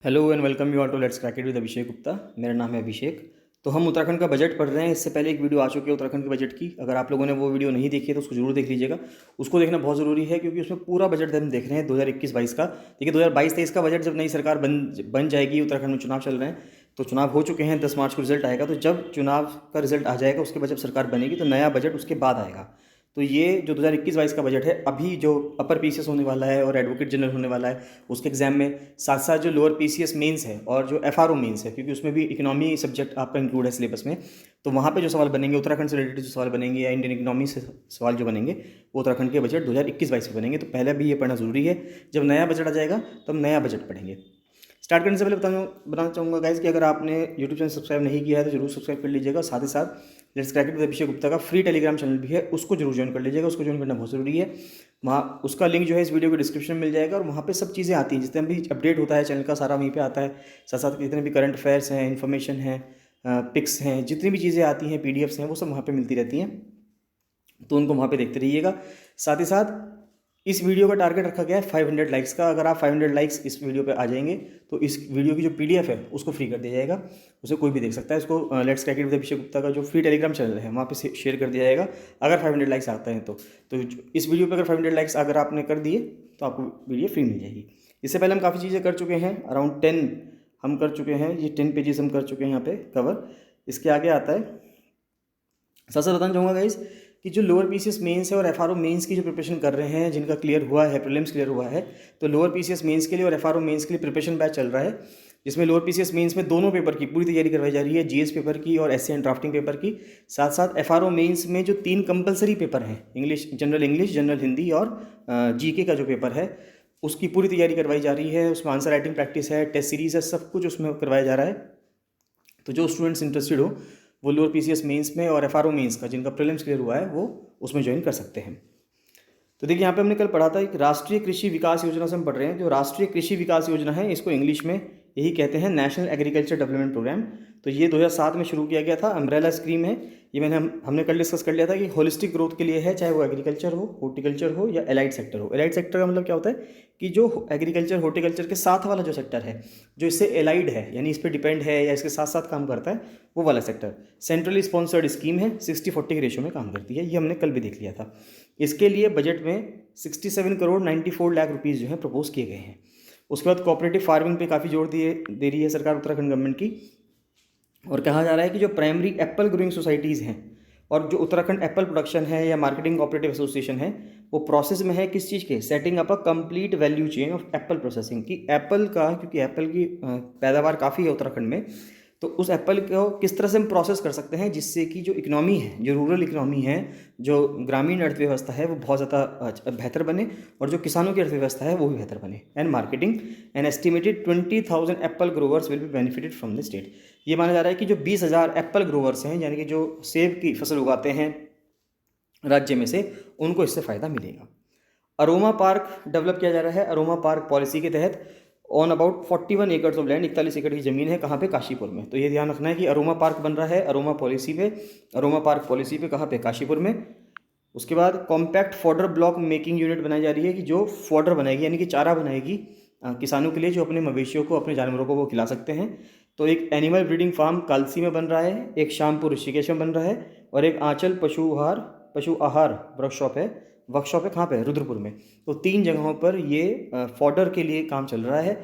Hello and welcome you all to let's crack it with Abhishek Gupta. मेरा नाम है अभिषेक। तो हम उत्तराखंड का बजट पढ़ रहे हैं। इससे पहले एक वीडियो आ चुकी है उत्तराखंड के बजट की। अगर आप लोगों ने वो वीडियो नहीं देखी है तो उसको जरूर देख लीजिएगा। उसको देखना बहुत ज़रूरी है क्योंकि उसमें पूरा बजट हम देख रहे हैं 2021-22 का। देखिए 2022-23 का बजट जब नई सरकार बन जाएगी, उत्तराखंड में चुनाव चल रहे हैं, तो चुनाव हो चुके हैं, 10 मार्च को रिजल्ट आएगा। तो जब चुनाव का रिजल्ट आ जाएगा उसके बाद जब सरकार बनेगी तो नया बजट उसके बाद आएगा। तो ये जो 2021-22 का बजट है, अभी जो अपर पीसीएस होने वाला है और एडवोकेट जनरल होने वाला है उसके एग्जाम में, साथ साथ जो लोअर पीसीएस मेंस है और जो एफआरओ मेंस है, क्योंकि उसमें भी इकोनॉमी सब्जेक्ट आपका इंक्लूड है सिलेबस में, तो वहाँ पे जो सवाल बनेंगे उत्तराखंड से रिलेटेड जो सवाल बनेंगे या इंडियन इकोनॉमी से सवाल जो बनेंगे वो उत्तराखंड के बजट 2021-22 में बनेंगे। तो पहले भी ये पढ़ना ज़रूरी है। जब नया बजट आ जाएगा तो हम नया बजट पढ़ेंगे। स्टार्ट करने से पहले बताना चाहूँगा गाइज कि अगर आपने यूट्यूब चैनल सब्सक्राइब नहीं किया है तो जरूर सब्सक्राइब कर लीजिएगा। साथ ही साथ let's crack it with Abhishek Gupta का फ्री टेलीग्राम चैनल भी है, उसको जरूर ज्वाइन कर लीजिएगा। उसको ज्वाइन करना बहुत ज़रूरी है। वहाँ उसका लिंक जो है इस वीडियो के डिस्क्रिप्शन में मिल जाएगा और वहाँ पे सब चीज़ें आती हैं, जितने भी अपडेट होता है चैनल का सारा वहीं पे आता है। साथ साथ जितने भी करंट अफेयर्स हैं, इन्फॉर्मेशन है, पिक्स हैं, जितनी भी चीज़ें आती हैं, पीडीएफ्स हैं, वो सब वहाँ पे मिलती रहती हैं। तो उनको वहाँ पे देखते रहिएगा। साथ ही साथ इस वीडियो का टारगेट रखा गया है 500 लाइक्स का। अगर आप 500 लाइक्स इस वीडियो पे आ जाएंगे तो इस वीडियो की जो पीडीएफ है उसको फ्री कर दिया जाएगा। उसे कोई भी देख सकता है। इसको let's crack it with Abhishek Gupta का जो फ्री टेलीग्राम चैनल है वहाँ पे शेयर कर दिया जाएगा अगर 500 लाइक्स आते हैं तो इस वीडियो पे अगर 500 लाइक्स अगर आपने कर दिए तो आपको वीडियो फ्री मिल जाएगी। इससे पहले हम काफ़ी चीज़ें कर चुके हैं, अराउंड 10 हम कर चुके हैं। ये 10 पेजेस हम कर चुके हैं यहाँ पे कवर। इसके आगे आता है, साथ साथ बताना चाहूँगा गाइज कि जो लोअर पीसीएस मेंस है और एफआरओ मेंस की जो प्रिपरेशन कर रहे हैं, जिनका क्लियर हुआ है, प्रीलिम्स क्लियर हुआ है, तो लोअर पीसीएस मेंस के लिए और एफआरओ मेंस के लिए प्रिपरेशन बैच चल रहा है, जिसमें लोअर पीसीएस मेंस में दोनों पेपर की पूरी तैयारी करवाई जा रही है, जीएस पेपर की और एसए एंड ड्राफ्टिंग पेपर की। साथ साथ एफआरओ मेंस में जो 3 कंपलसरी पेपर हैं, इंग्लिश, जनरल हिंदी और जीके का जो पेपर है, उसकी पूरी तैयारी करवाई जा रही है। उसमें आंसर राइटिंग प्रैक्टिस है, टेस्ट सीरीज है, सब कुछ उसमें करवाया जा रहा है। तो जो स्टूडेंट्स इंटरेस्टेड हो वो लोअर पीसीएस मेंस में और एफआरओ मेंस का जिनका प्रीलिम्स क्लियर हुआ है वो उसमें ज्वाइन कर सकते हैं। तो देखिए यहाँ पे हमने कल पढ़ा था एक राष्ट्रीय कृषि विकास योजना से हम पढ़ रहे हैं। जो राष्ट्रीय कृषि विकास योजना है इसको इंग्लिश में यही कहते हैं नेशनल एग्रीकल्चर डेवलपमेंट प्रोग्राम। तो ये 2007 में शुरू किया गया था, अम्ब्रेला स्कीम है ये। हमने कल डिस्कस कर लिया था कि होलिस्टिक ग्रोथ के लिए है, चाहे वो एग्रीकल्चर हो, हॉर्टिकल्चर हो या एलाइड सेक्टर हो। एलाइड सेक्टर का मतलब क्या होता है कि जो एग्रीकल्चर हॉर्टिकल्चर के साथ वाला जो सेक्टर है, जो इससे एलाइड है यानी इस पर डिपेंड है या इसके साथ साथ काम करता है, वो वाला सेक्टर। सेंट्रली स्पॉन्सर्ड स्कीम है, 60-40 के रेशियो में काम करती है। ये हमने कल भी देख लिया था। इसके लिए बजट में 67 करोड़ 94 लाख रुपीज़ जो है प्रपोज किए गए हैं। उसके बाद कोऑपरेटिव फार्मिंग पे काफ़ी जोर दे रही है सरकार उत्तराखंड गवर्नमेंट की। और कहा जा रहा है कि जो प्राइमरी एप्पल ग्रोइंग सोसाइटीज़ हैं और जो उत्तराखंड एप्पल प्रोडक्शन है या मार्केटिंग कोऑपरेटिव एसोसिएशन है, वो प्रोसेस में है किस चीज़ के, setting up a complete value chain of Apple processing की। एप्पल का, क्योंकि एप्पल की पैदावार काफ़ी है उत्तराखंड में, तो उस एप्पल को किस तरह से हम प्रोसेस कर सकते हैं जिससे कि जो इकोनॉमी है, जो रूरल इकोनॉमी है, जो ग्रामीण अर्थव्यवस्था है, वो बहुत ज़्यादा बेहतर बने और जो किसानों की अर्थव्यवस्था है वो भी बेहतर बने। And marketing and estimated 20,000 Apple growers will be benefited from the state. ये माना जा रहा है कि जो 20,000 एप्पल ग्रोवर्स हैं, यानी कि जो सेब की फसल उगाते हैं राज्य में से, उनको इससे फ़ायदा मिलेगा। अरोमा पार्क डेवलप किया जा रहा है अरोमा पार्क पॉलिसी के तहत। ऑन अबाउट 41 एकड़ ऑफ लैंड, 41 एकड़ की ज़मीन है। कहाँ पे? काशीपुर में। तो ये ध्यान रखना है कि अरोमा पार्क बन रहा है अरोमा पार्क पॉलिसी पे। कहाँ पे? काशीपुर में। उसके बाद compact fodder block making unit बनाई जा रही है कि जो फॉडर बनाएगी यानी कि चारा बनाएगी किसानों के लिए, जो अपने मवेशियों को, अपने जानवरों को वो खिला सकते हैं। तो एक एनिमल ब्रीडिंग फार्म कालसी में बन रहा है, एक शामपुर ऋषिकेश में बन रहा है और एक आंचल पशु आहार वर्कशॉप है कहाँ पे? रुद्रपुर में। तो 3 जगहों पर ये फॉडर के लिए काम चल रहा है।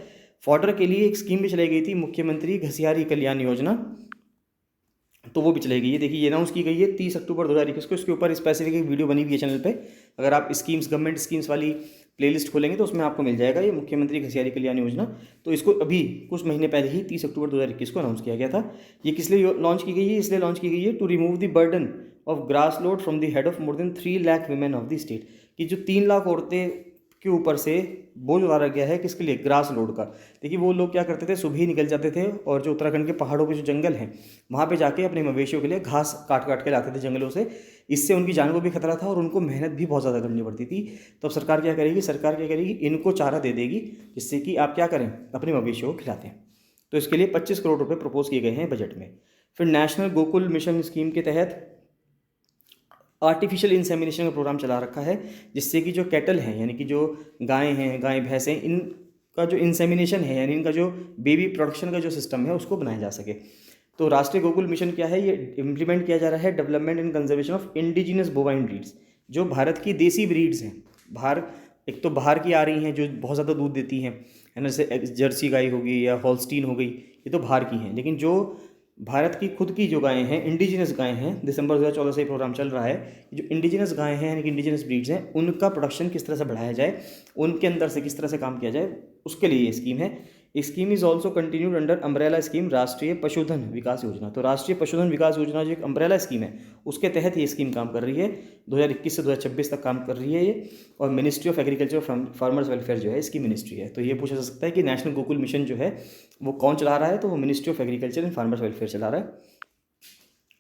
फॉडर के लिए एक स्कीम भी चलाई गई थी, मुख्यमंत्री घसियारी कल्याण योजना, तो वो भी चलाई गई है। देखिए ये अनाउंस की गई है 30 अक्टूबर 2021 को। इसके ऊपर स्पेसिफिक एक वीडियो बनी हुई है चैनल पे। अगर आप स्कीम्स, गवर्नमेंट स्कीम्स वाली प्लेलिस्ट खोलेंगे तो उसमें आपको मिल जाएगा ये मुख्यमंत्री घसियारी कल्याण योजना। तो इसको अभी कुछ महीने पहले ही 30 अक्टूबर 2021 को अनाउंस किया गया था। ये किस लिए लॉन्च की गई है? इसलिए लॉन्च की गई है to remove the burden of grass load from the head of more than 3 lakh women of the state. कि जो 3 लाख औरतें के ऊपर से बोझ उतारा गया है, किसके लिए? ग्रास लोड का। देखिए वो लोग क्या करते थे, सुबह ही निकल जाते थे और जो उत्तराखंड के पहाड़ों के जो जंगल हैं वहाँ पे जाके अपने मवेशियों के लिए घास काट काट के लाते थे जंगलों से। इससे उनकी जान को भी खतरा था और उनको मेहनत भी बहुत ज़्यादा करनी पड़ती थी। तो अब सरकार क्या करेगी, इनको चारा दे देगी जिससे कि आप क्या करें, अपने मवेशियों को खिलाते हैं। तो इसके लिए 25 करोड़ रुपये प्रपोज किए गए हैं बजट में। फिर नेशनल गोकुल मिशन स्कीम के तहत आर्टिफिशियल इंसेमिनेशन का प्रोग्राम चला रखा है, जिससे कि जो कैटल हैं यानी कि जो गायें हैं, गाय भैंस हैं, इन का जो इंसेमिनेशन है, यानी इनका जो बेबी प्रोडक्शन का जो सिस्टम है उसको बनाया जा सके। तो राष्ट्रीय गोकुल मिशन क्या है, ये इम्प्लीमेंट किया जा रहा है development and conservation of indigenous bovine breeds, जो भारत की देसी ब्रीड्स हैं। बाहर एक तो बाहर की आ रही हैं जो बहुत ज़्यादा दूध देती हैं, है ना, जैसे जर्सी गाय हो गई या हॉल्स्टीन हो गई, ये तो बाहर की हैं। लेकिन जो भारत की खुद की जो गायें हैं, इंडिजिनस गायें हैं, दिसंबर 2014 से ये प्रोग्राम चल रहा है, जो इंडिजिनस गायें हैं यानी कि इंडिजिनस ब्रीड्स हैं, उनका प्रोडक्शन किस तरह से बढ़ाया जाए, उनके अंदर से किस तरह से काम किया जाए, उसके लिए ये स्कीम है। Scheme is also continued under umbrella scheme राष्ट्रीय पशुधन विकास योजना। तो राष्ट्रीय पशुधन विकास योजना जो एक अम्ब्रेला स्कीम है, उसके तहत ये स्कीम काम कर रही है। 2021 से 2026 तक काम कर रही है ये। और ministry of agriculture farmers welfare जो है इसकी मिनिस्ट्री है। तो ये पूछा जा सकता है कि नेशनल गोकुल मिशन जो है वो कौन चला रहा है, तो वो ministry of agriculture and farmers welfare चला रहा है,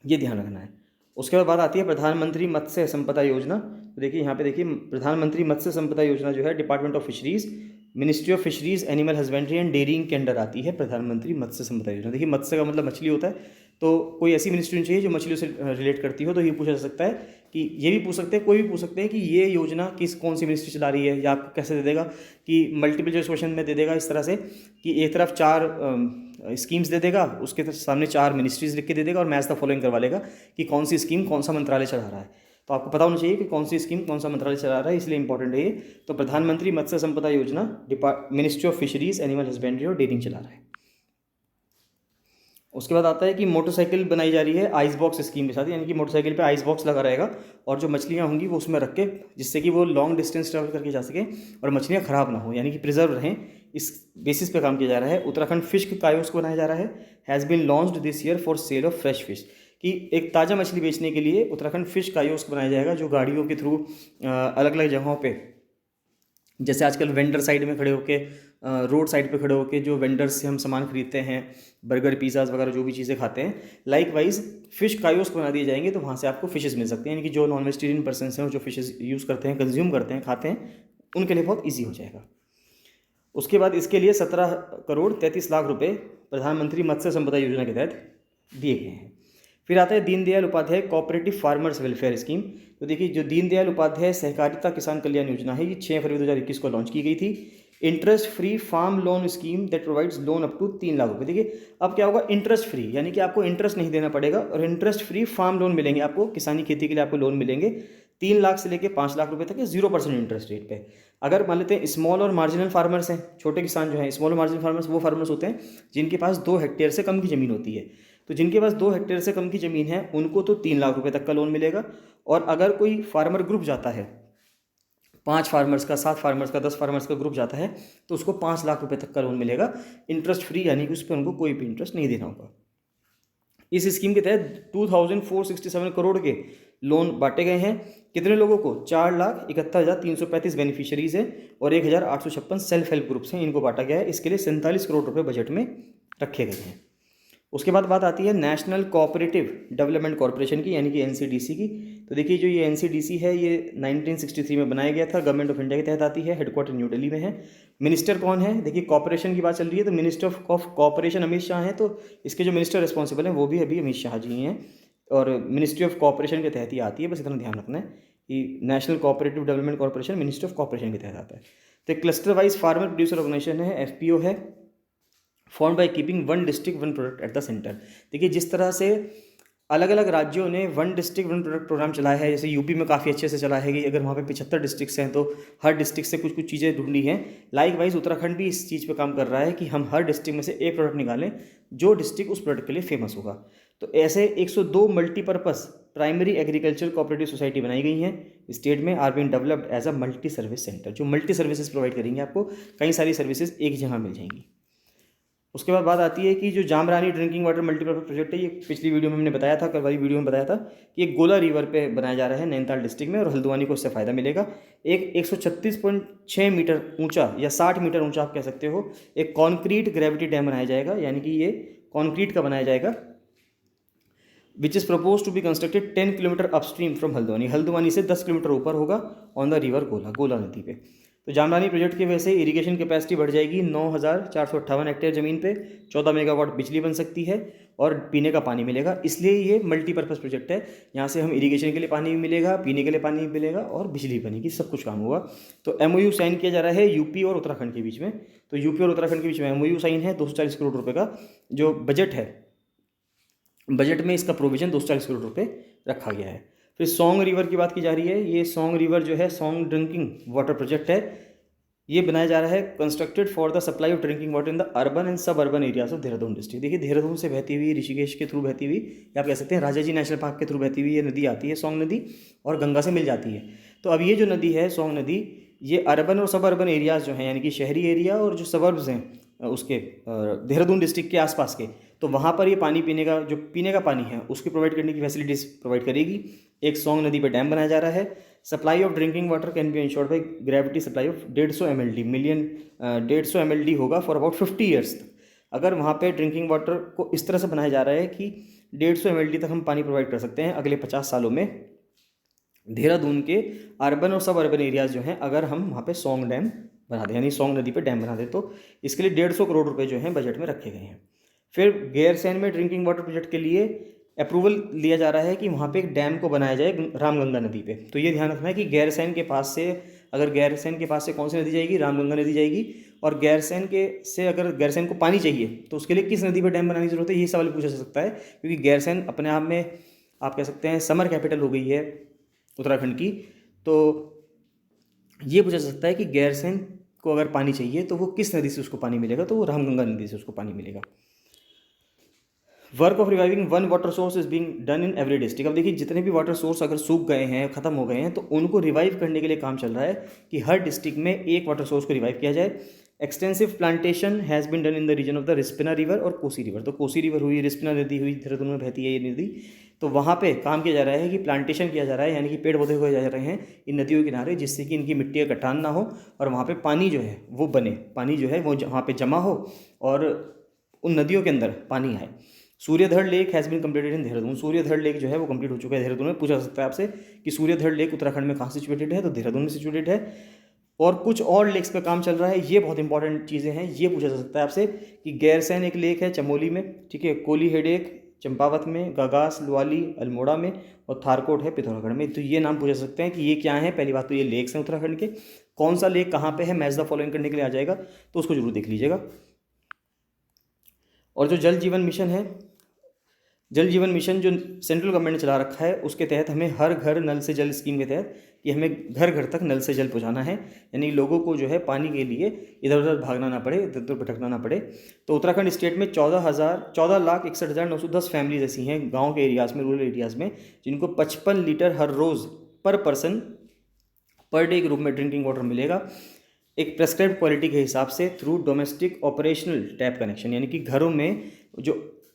ये ध्यान रखना है। उसके बाद बात आती है प्रधानमंत्री मत्स्य संपदा योजना। तो देखिए यहाँ पे देखिए, प्रधानमंत्री मत्स्य संपदा योजना जो है department of fisheries, ministry of fisheries, animal husbandry and dairying के अंडर आती है प्रधानमंत्री मत्स्य संपदा योजना। देखिए मत्स्य का मतलब मछली होता है, तो कोई ऐसी मिनिस्ट्री होनी चाहिए जो मछलियों से रिलेट करती हो। तो ये पूछा जा सकता है कि ये भी पूछ सकते हैं, कोई भी पूछ सकते हैं कि ये योजना कौन सी मिनिस्ट्री चला रही है, या आपको कैसे दे देगा कि मल्टीपल चॉइस क्वेश्चन में दे देगा इस तरह से कि एक तरफ 4 स्कीम्स दे देगा, उसके सामने 4 मिनिस्ट्रीज लिख के दे देगा और मैच द फॉलोइंग करवा लेगा कि कौन सी स्कीम कौन सा मंत्रालय चला रहा है। तो आपको पता होना चाहिए कि कौन सी स्कीम कौन सा मंत्रालय चला रहा है, इसलिए इंपॉर्टेंट है ये। तो प्रधानमंत्री मत्स्य संपदा योजना ministry of fisheries, animal husbandry और डेयरिंग चला रहा है। उसके बाद आता है कि मोटरसाइकिल बनाई जा रही है आइस बॉक्स स्कीम के साथ, यानी कि मोटरसाइकिल पे आइस बॉक्स लगा रहेगा और जो मछलियाँ होंगी वो उसमें रख के, जिससे कि वो लॉन्ग डिस्टेंस ट्रैवल करके जा सकें और मछलियाँ ख़राब ना हो, यानी कि प्रिजर्व रहें, इस बेसिस पे काम किया जा रहा है। उत्तराखंड फिश कायोस्क बनाया जा रहा है, has been launched this year for sale of fresh fish, कि एक ताज़ा मछली बेचने के लिए उत्तराखंड फिश कायोस्क बनाया जाएगा, जो गाड़ियों के थ्रू अलग अलग जगहों पे, जैसे आजकल वेंडर साइड में खड़े होके, रोड साइड पे खड़े होके जो वेंडर्स से हम सामान खरीदते हैं, बर्गर पिज़्ज़ाज़ वगैरह जो भी चीज़ें खाते हैं, लाइक वाइज फिश कायोस्क बना दिए जाएंगे। तो वहाँ से आपको फिशेज़ मिल सकते हैं, यानी कि जो नॉन वेजिटेरियन पर्सन हैं और जो फिशेज़ यूज़ करते हैं, कंज्यूम करते हैं, खाते हैं, उनके लिए बहुत ईजी हो जाएगा। उसके बाद इसके लिए 17 करोड़ 33 लाख रुपए प्रधानमंत्री मत्स्य संपदा योजना के तहत दिए गए हैं। फिर आता है Deendayal Upadhyay cooperative farmers welfare scheme. तो देखिए जो दीनदयाल उपाध्याय सहकारिता किसान कल्याण योजना है, ये 6 फरवरी 2021 को लॉन्च की गई थी। Interest free farm loan scheme that provides loan up to 3 lakh रुपये। देखिए अब क्या होगा, इंटरेस्ट फ्री, यानी कि आपको इंटरेस्ट नहीं देना पड़ेगा और इंटरेस्ट फ्री फार्म लोन मिलेंगे आपको, किसानी खेती के लिए आपको लोन मिलेंगे 3 लाख से लेकर 5 लाख रुपए तक के 0% इंटरेस्ट रेट पे। अगर मान लेते हैं स्मॉल और मार्जिनल फार्मर्स हैं, छोटे किसान जो हैं, स्मॉल और मार्जिनल फार्मर्स वो फार्मर्स होते हैं जिनके पास 2 हेक्टेयर से कम की ज़मीन होती है। तो जिनके पास 2 हेक्टेयर से कम की ज़मीन है उनको तो 3 लाख रुपए तक का लोन मिलेगा। और अगर कोई फार्मर ग्रुप जाता है, 5 फार्मर्स का, 7 फार्मर्स का, 10 फार्मर्स का ग्रुप जाता है, तो उसको 5 लाख रुपए तक का लोन मिलेगा इंटरेस्ट फ्री, यानी कि उस पर उनको कोई भी इंटरेस्ट नहीं देना होगा। इस स्कीम के तहत 2467 करोड़ के लोन बांटे गए हैं। कितने लोगों को? 4,71,335 बेनिफिशियरीज हैं और 1,856 सेल्फ हेल्प ग्रुप्स हैं, इनको बांटा गया है। इसके लिए 47 करोड़ रुपए बजट में रखे गए हैं। उसके बाद बात आती है नेशनल कोऑपरेटिव डेवलपमेंट कॉर्पोरेशन की, यानी कि एनसीडीसी की। तो देखिए जो ये एनसीडीसी है ये 1963 में बनाया गया था, गवर्नमेंट ऑफ इंडिया के तहत आती है, हेडक्वार्टर न्यू दिल्ली में है। मिनिस्टर कौन है? देखिए कॉर्पोरेशन की बात चल रही है तो minister of corporation Amit Shah हैं, तो इसके जो मिनिस्टर रिस्पॉन्सिबल हैं वो भी अभी अमित शाह जी हैं और मिनिस्ट्री ऑफ कॉर्पोरेशन के तहत ही आती है। बस इतना ध्यान रखना है कि national cooperative development corporation ministry of corporation के तहत आता है। तो cluster wise farmer producer organisation है, एफपीओ है, form by keeping 1 district 1 product at the centre. देखिए जिस तरह से अलग अलग राज्यों ने 1 डिस्ट्रिक्ट 1 प्रोडक्ट प्रोग्राम चलाया है, जैसे यूपी में काफ़ी अच्छे से चला है कि अगर वहाँ पे 75 डिस्ट्रिक्ट्स हैं तो हर डिस्ट्रिक्ट से कुछ कुछ चीज़ें ढूंढनी हैं। लाइक वाइज उत्तराखंड भी इस चीज़ पे काम कर रहा है कि हम हर डिस्ट्रिक्ट में से एक प्रोडक्ट निकालें जो डिस्ट्रिक्ट उस प्रोडक्ट के लिए फेमस होगा। तो ऐसे 102 multipurpose primary agriculture cooperative society बनाई गई हैं स्टेट में, are been developed as a multi service centre, जो मल्टी सर्विसेज प्रोवाइड करेंगे आपको, कई सारी सर्विसेज एक जगह मिल जाएंगी। उसके बाद बात आती है कि जो Jamrani drinking water multipurpose project है, ये पिछली वीडियो में हमने बताया था, कल वाली वीडियो में बताया था कि एक गोला रिवर पे बनाया जा रहा है नैनीताल डिस्ट्रिक्ट में और हल्द्वानी को इससे फ़ायदा मिलेगा। एक 136.6 मीटर ऊंचा या 60 मीटर ऊंचा आप कह सकते हो एक कॉन्क्रीट ग्रेविटी डैम बनाया जाएगा, यानी कि ये कॉन्क्रीट का बनाया जाएगा, which is propose to be constructed 10 kilometre upstream from Haldwani. Haldwani से 10 किलोमीटर ऊपर होगा ऑन द रिवर गोला नदी पे। तो जामरानी प्रोजेक्ट की वजह से इरिगेशन कैपेसिटी बढ़ जाएगी 9,458 हेक्टेयर ज़मीन पे, 14 मेगावाट बिजली बन सकती है और पीने का पानी मिलेगा। इसलिए ये मल्टीपर्पज़ प्रोजेक्ट है। यहाँ से हम इरिगेशन के लिए पानी भी मिलेगा, पीने के लिए पानी भी मिलेगा और बिजली बनेगी, सब कुछ काम होगा। तो MOU साइन किया जा रहा है यूपी और उत्तराखंड के बीच में। तो यूपी और उत्तराखंड के बीच में MOU साइन है 240 करोड़ रुपये का। जो बजट है, बजट में इसका प्रोविजन 240 करोड़ रुपये रखा गया है। फिर सोंग रिवर की बात की जा रही है। ये सोंग रिवर जो है सोंग ड्रिंकिंग वाटर प्रोजेक्ट है। ये बनाया जा रहा है constructed for the supply of drinking water in the urban and suburban areas of Dehradun district. देखिए देहरादून से बहती हुई, ऋषिकेश के थ्रू बहती हुई, या आप कह सकते हैं राजा जी नेशनल पार्क के थ्रू बहती हुई ये नदी आती है, सोंग नदी, और गंगा से मिल जाती है। तो अब ये जो नदी है सोंग नदी, ये अर्बन और सब अर्बन एरियाज़ जो हैं, यानी कि शहरी एरिया और जो सबर्ब्स हैं उसके देहरादून डिस्ट्रिक्ट के आसपास के, तो वहाँ पर ये पानी पीने का, जो पीने का पानी है उसकी प्रोवाइड करने की फैसिलिटीज़ प्रोवाइड करेगी। एक सोंग नदी पर डैम बनाया जा रहा है। Supply of drinking water can be insured by gravity supply of 150 mld million 150 mld होगा फॉर अबाउट 50 ईयर्स तक। अगर वहाँ पे ड्रिंकिंग वाटर को इस तरह से बनाया जा रहा है कि 150 mld तक हम पानी प्रोवाइड कर सकते हैं अगले 50 सालों में देहरादून के अर्बन और सब अर्बन एरियाज़ जो हैं, अगर हम वहाँ पे सोंग डैम बना दें, यानी सोंग नदी पे डैम बना दें, तो इसके लिए 150 करोड़ रुपए जो हैं बजट में रखे गए हैं। फिर गैरसैंण में ड्रिंकिंग वाटर प्रोजेक्ट के लिए अप्रूवल लिया जा रहा है कि वहाँ पे एक डैम को बनाया जाए रामगंगा नदी पे। तो ये ध्यान रखना है कि गैरसैंण के पास से, अगर गैरसैंण के पास से कौन सी नदी जाएगी, रामगंगा नदी जाएगी, और गैरसैंण के से अगर गैरसैंण को पानी चाहिए तो उसके लिए किस नदी पर डैम बनाने की जरूरत है, ये सवाल पूछा जा सकता है। क्योंकि गैरसैंण अपने आप में आप कह सकते हैं समर कैपिटल हो गई है उत्तराखंड की। तो ये पूछा जा सकता है कि गैरसैंण को अगर पानी चाहिए तो वो किस नदी से उसको पानी मिलेगा, तो वो रामगंगा नदी से उसको पानी मिलेगा। Work of reviving one water source is being done in every district. अब देखिए जितने भी वाटर सोर्स अगर सूख गए हैं, ख़त्म हो गए हैं, तो उनको रिवाइव करने के लिए काम चल रहा है कि हर डिस्ट्रिक्ट में एक वाटर सोर्स को रिवाइव किया जाए। Extensive plantation has been done in the region of the Rispana river और कोसी रिवर। तो कोसी रिवर हुई, रिस्पना नदी हुई, देहरादून में बहती है ये नदी। तो वहाँ पे काम किया जा रहा है कि प्लांटेशन किया जा रहा है, यानी कि पेड़ पौधे उगाए जा रहे हैं इन नदियों के किनारे, जिससे कि इनकी मिट्टी का कटान ना हो और वहाँ पे पानी जो है वो बने, पानी जो है वो वहाँ पे जमा हो और उन नदियों के अंदर पानी आए। Suryadhar lake has been completed in Dehradun. Suryadhar lake जो है वो कंप्लीट हो चुका है देहरादून में। पूछा जा सकता है आपसे कि सूर्यधर लेक उत्तराखंड में कहाँ सिचुएटेड है, तो देहरादून में सिचुएटेड है। और कुछ और लेक्स पे काम चल रहा है, ये बहुत इंपॉर्टेंट चीज़ें हैं। ये पूछा जा सकता है आपसे कि गैरसैंण एक लेक है चमोली में, ठीक है, कोली हेड एक चंपावत में, गागास लुआली अल्मोड़ा में, और थारकोट है पिथौरागढ़ में। तो ये नाम पूछ सकते हैं कि ये क्या है। पहली बात तो ये लेक्स हैं उत्तराखंड के, कौन सा लेक कहाँ पे है, मैच द फॉलोइंग करने के लिए आ जाएगा, तो उसको जरूर देख लीजिएगा। और जो जल जीवन मिशन है, जल जीवन मिशन जो सेंट्रल गवर्नमेंट ने चला रखा है, उसके तहत हमें हर घर नल से जल स्कीम के तहत कि हमें घर घर तक नल से जल पहुंचाना है, यानी लोगों को जो है पानी के लिए इधर उधर भागना ना पड़े, इधर उधर भटकना ना पड़े। तो उत्तराखंड स्टेट में 14,61,910 फैमिलीज ऐसी हैं गाँव के एरियाज़ में, रूरल एरियाज़ में, जिनको 55 लीटर हर रोज़ पर पर्सन पर डे के रूप में ड्रिंकिंग वाटर मिलेगा, एक प्रेस्क्राइब्ड क्वालिटी के हिसाब से, through domestic operational tap connection. यानी कि घरों में जो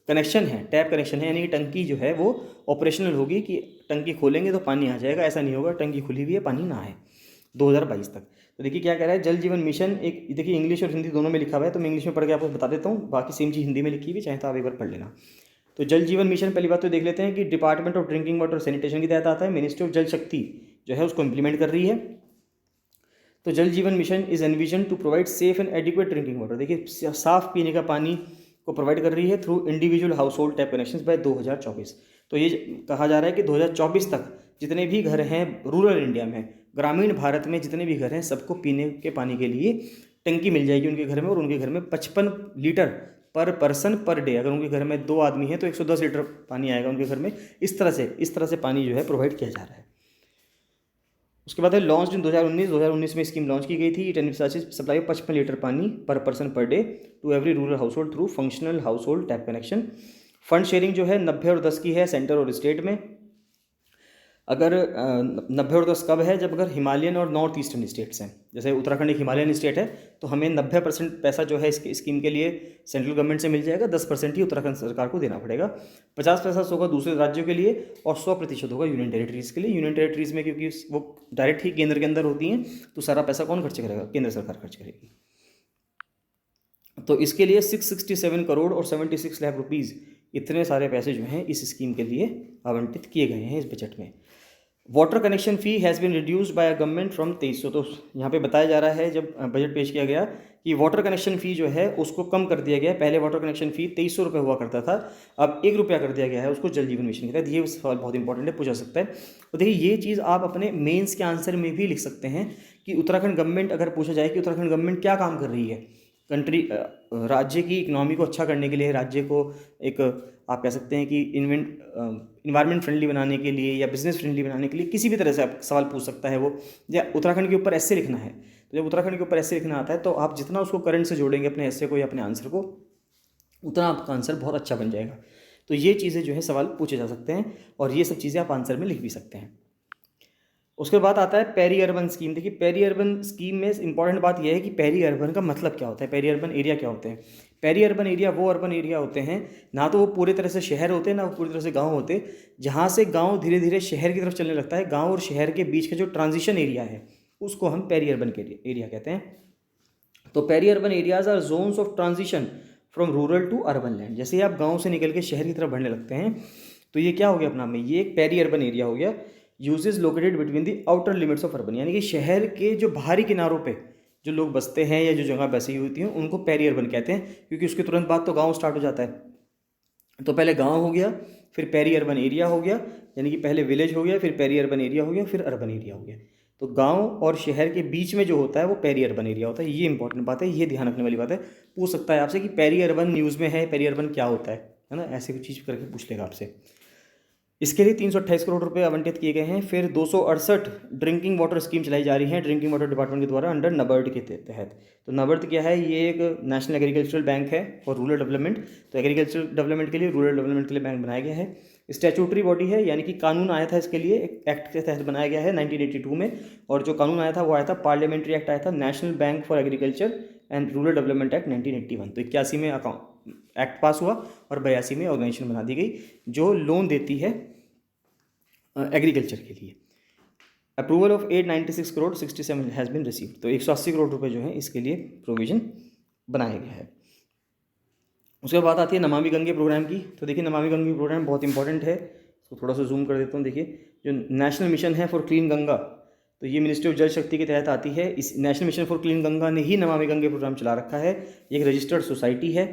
कनेक्शन है, टैप कनेक्शन है, यानी कि टंकी जो है वो ऑपरेशनल होगी कि टंकी खोलेंगे तो पानी आ जाएगा, ऐसा नहीं होगा टंकी खुली हुई है पानी ना आए 2022 तक। तो देखिए क्या कह रहा है जल जीवन मिशन। एक देखिए इंग्लिश और हिंदी दोनों में लिखा हुआ है, तो मैं इंग्लिश में पढ़ के आपको बता देता हूँ, बाकी सेम चीज़ हिंदी में लिखी हुई, चाहे तो आप एक बार पढ़ लेना। तो जल जीवन मिशन पहली बात तो देख लेते हैं कि department of drinking water sanitation के तहत आता है। मिनिस्ट्री ऑफ जल शक्ति जो है उसको इम्प्लीमेंट कर रही है। तो Jal Jeevan mission is envision to provide safe and adequate drinking water. देखिए साफ पीने का पानी को प्रोवाइड कर रही है through individual household tap connection by 2024। तो ये कहा जा रहा है कि 2024 तक जितने भी घर हैं रूरल इंडिया में, ग्रामीण भारत में जितने भी घर हैं, सबको पीने के पानी के लिए टंकी मिल जाएगी उनके घर में, और उनके घर में 55 लीटर पर पर्सन पर डे। अगर उनके घर में 2 आदमी हैं तो 110 लीटर पानी आएगा उनके घर में। इस तरह से पानी जो है प्रोवाइड किया जा रहा है। उसके बाद है लॉन्च इन 2019 में स्कीम लॉन्च की गई थी। It envisages supply of 55 litre पानी per person per day to every rural household through functional household tap connection. Fund sharing जो है 90 और 10 की है सेंटर और स्टेट में। अगर 90 और 10 कब है, जब अगर हिमालयन और नॉर्थ ईस्टर्न स्टेट्स हैं, जैसे उत्तराखंड एक हिमालयन स्टेट है, तो हमें 90% पैसा जो है इसकी स्कीम के लिए सेंट्रल गवर्नमेंट से मिल जाएगा, 10% ही उत्तराखंड सरकार को देना पड़ेगा। 50% होगा दूसरे राज्यों के लिए और 100% होगा यूनियन टेरिटरीज़ के लिए। यूनियन टेरिटरीज़ में क्योंकि वो डायरेक्ट ही केंद्र के अंदर होती हैं, तो सारा पैसा कौन खर्च करेगा, केंद्र सरकार खर्च करेगी। तो इसके लिए 667 करोड़ और 76 लाख रुपीज़, इतने सारे पैसे जो हैं इस स्कीम के लिए आवंटित किए गए हैं इस बजट में। Water connection fee has been reduced by government from 2300। तो यहाँ पे बताया जा रहा है जब बजट पेश किया गया कि वाटर कनेक्शन फ़ी जो है उसको कम कर दिया गया है। पहले वाटर कनेक्शन फ़ी 2300 रुपये हुआ करता था, अब 1 रुपया कर दिया गया है उसको जल जीवन मिशन के तहत। ये सवाल बहुत इंपॉर्टेंट है, पूछा सकता है। तो देखिए ये चीज़ आप अपने मेंस के आंसर में भी लिख सकते हैं कि उत्तराखंड गवर्नमेंट, अगर पूछा जाए कि उत्तराखंड गवर्नमेंट क्या काम कर रही है राज्य की इकनॉमी को अच्छा करने के लिए, राज्य को एक आप कह सकते हैं कि इन्वायरमेंट फ्रेंडली बनाने के लिए या बिजनेस फ्रेंडली बनाने के लिए, किसी भी तरह से आप सवाल पूछ सकता है वो। या उत्तराखंड के ऊपर ऐसे लिखना है, तो जब उत्तराखंड के ऊपर ऐसे लिखना आता है तो आप जितना उसको करंट से जोड़ेंगे अपने ऐसे को या अपने आंसर को, उतना आपका आंसर बहुत अच्छा बन जाएगा। तो ये चीज़ें जो है सवाल पूछे जा सकते हैं और ये सब चीज़ें आप आंसर में लिख भी सकते हैं। उसके बाद आता है पेरी अर्बन स्कीम। देखिए पेरी अर्बन स्कीम में इंपॉर्टेंट बात यह है कि पेरी अर्बन का मतलब क्या होता है, पेरी अर्बन एरिया क्या होते हैं। पेरी अर्बन एरिया वो अर्बन एरिया होते हैं, ना तो वो पूरी तरह से शहर होते हैं ना वो पूरी तरह से गांव होते, जहाँ से गांव धीरे धीरे शहर की तरफ चलने लगता है। गांव और शहर के बीच का जो ट्रांजिशन एरिया है उसको हम पेरी अर्बन के एरिया कहते हैं। तो peri urban areas are zones of transition from rural to urban land. जैसे ही आप गाँव से निकल के शहर की तरफ बढ़ने लगते हैं तो ये क्या हो गया अपना में, ये एक पेरी अर्बन एरिया हो गया। Usages located between the outer limits of urban, यानी कि शहर के जो बाहरी किनारों पे जो लोग बसते हैं या जो जगह बसी हुई होती हैं उनको पेरी अर्बन कहते हैं, क्योंकि उसके तुरंत बाद तो गांव स्टार्ट हो जाता है। तो पहले गांव हो गया, फिर पेरी अर्बन एरिया हो गया, यानी कि पहले विलेज हो गया, फिर पेरी अर्बन एरिया हो गया, फिर अर्बन एरिया हो गया। तो गांव और शहर के बीच में जो होता है वो पेरी अर्बन एरिया होता है। ये इंपॉर्टेंट बात है, ये ध्यान रखने वाली बात है। पूछ सकता है आपसे कि पेरी अर्बन न्यूज़ में है, पेरी अर्बन क्या होता है ना, ऐसे कुछ चीज़ करके पूछ लेगा आपसे। इसके लिए 328 करोड़ रुपए आवंटित किए गए हैं। फिर 268 ड्रिंकिंग वाटर स्कीम चलाई जा रही है ड्रिंकिंग वाटर डिपार्टमेंट के द्वारा अंडर नबार्ड के तहत। तो नबार्ड क्या है, ये एक नेशनल एग्रीकल्चरल बैंक है फॉर रूरल डेवलपमेंट। तो एग्रीकल्चरल डेवलपमेंट के लिए, रूरल डेवलपमेंट के लिए बैंक बनाया गया है। स्टैट्यूटरी बॉडी है, यानी कि कानून आया था इसके लिए, एक एक्ट के तहत बनाया गया है 1982 में। और जो कानून आया था वो आया था, पार्लियामेंट्री एक्ट आया था, national bank for agriculture and rural development act 1981। तो 81 में एक्ट पास हुआ और 82 में ऑर्गेनाइजेशन बना दी गई जो लोन देती है एग्रीकल्चर के लिए। Approval of 896 crore 67 has been received. तो 180 करोड़ रुपए जो है इसके लिए प्रोविजन बनाया गया है। उसके बाद आती है नमामि गंगे प्रोग्राम की। तो देखिए नमामि गंगे प्रोग्राम बहुत इंपॉर्टेंट है, तो थोड़ा सा जूम कर देता हूँ। देखिए जो नेशनल मिशन है फॉर क्लीन गंगा, तो ये मिनिस्ट्री ऑफ जल शक्ति के तहत आती है। इस national mission for clean Ganga ने ही नमामि गंगे प्रोग्राम चला रखा है। ये एक रजिस्टर्ड सोसाइटी है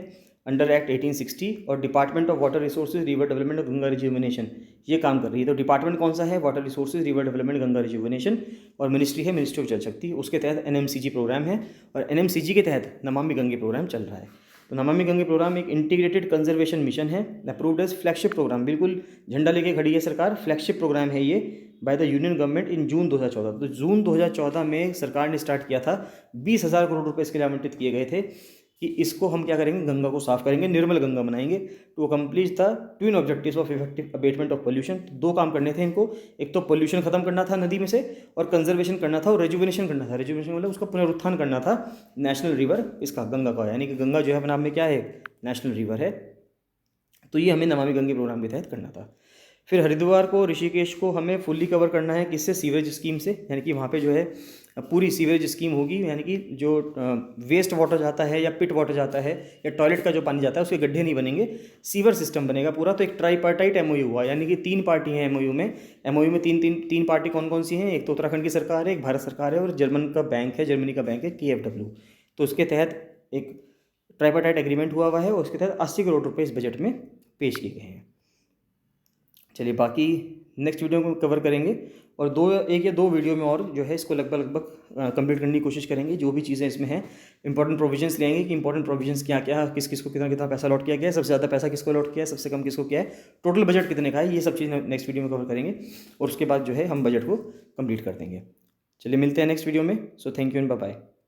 अंडर एक्ट 1860 और department of water resources river development और गंगा रिज्यूविनेशन ये काम कर रही है। तो डिपार्टमेंट कौन सा है, water resources river development Ganga rejuvenation, और मिनिस्ट्री है मिनिस्ट्री ऑफ जल शक्ति। उसके तहत NMCG प्रोग्राम है और NMCG के तहत नमामि गंगे प्रोग्राम चल रहा है। तो नमामि गंगे प्रोग्राम एक इंटीग्रेटेड कंजर्वेशन मिशन है, अप्रूव्ड एज फ्लैगशिप प्रोग्राम। बिल्कुल झंडा लेके खड़ी है सरकार, फ्लैगशिप प्रोग्राम है ये by the union government in June 2014। तो जून 2014 में सरकार ने स्टार्ट किया था। 20,000 करोड़ रुपए इसके लिए आवंटित किए गए थे कि इसको हम क्या करेंगे, गंगा को साफ करेंगे, निर्मल गंगा बनाएंगे। To accomplish the twin objectives of effective abatement of pollution. तो 2 काम करने थे इनको, एक तो पोल्यूशन खत्म करना था नदी में से और कंजर्वेशन करना था और रेजुविनेशन करना था। रेजुविनेशन मतलब उसका पुनरुत्थान करना था नेशनल रिवर इसका गंगा का, यानी कि गंगा जो है अपने आप में क्या है, नेशनल रिवर है। तो ये हमें नमामि गंगे प्रोग्राम के तहत करना था। फिर हरिद्वार को, ऋषिकेश को हमें फुल्ली कवर करना है, किससे, सीवरेज स्कीम से। यानी कि वहाँ पे जो है पूरी सीवरेज स्कीम होगी, यानी कि जो वेस्ट वाटर जाता है या पिट वाटर जाता है या टॉयलेट का जो पानी जाता है उसके गड्ढे नहीं बनेंगे, सीवर सिस्टम बनेगा पूरा। तो एक ट्राईपार्टाइट MOU हुआ, यानी कि 3 पार्टी हैं MOU में। MOU में तीन पार्टी कौन कौन सी हैं, एक तो उत्तराखंड की सरकार है, एक भारत सरकार है और जर्मनी का बैंक है KfW। तो उसके तहत एक ट्राईपार्टाइट एग्रीमेंट हुआ है और उसके तहत 80 करोड़ रुपये इस बजट में पेश किए गए हैं। चलिए बाकी नेक्स्ट वीडियो में कवर करेंगे और एक या दो वीडियो में और जो है इसको लगभग कंप्लीट करने की कोशिश करेंगे। जो भी चीज़ें इसमें हैं इंपॉर्टेंट प्रोविजंस लेंगे कि इंपॉर्टेंट प्रोविजंस क्या क्या, किस किस को कितना पैसा अलॉट किया गया है, सबसे ज़्यादा पैसा किसको अलॉट किया है, सबसे कम किसको किया है, टोटल बजट कितने का है, ये सब चीज़ नेक्स्ट वीडियो में कवर करेंगे और उसके बाद जो है हम बजट को कंप्लीट कर देंगे। चलिए मिलते हैं नेक्स्ट वीडियो में। So thank you and bye bye.